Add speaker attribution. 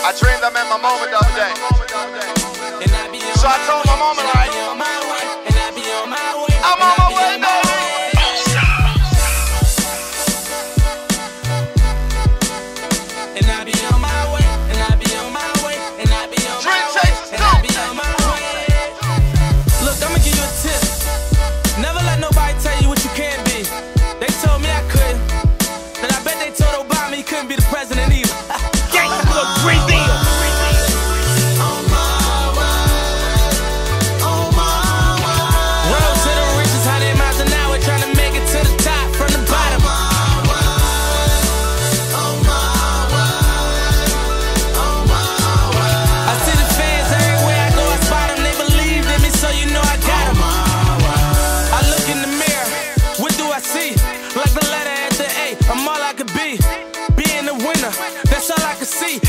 Speaker 1: I dreamed I met my mama the other day. So I told my mama, like, I'm on my way, baby.
Speaker 2: And I be on my way, and I be on my way, and I be on my way, and I be on my way. Look, I'ma give you a tip. Never let nobody tell you what you can't be. They told me I couldn't, then I bet they told Obama he couldn't be the president either.
Speaker 3: Gang, look, great deal.
Speaker 2: Like the letter at the A, I'm all I could be. Being a winner, that's all I could see.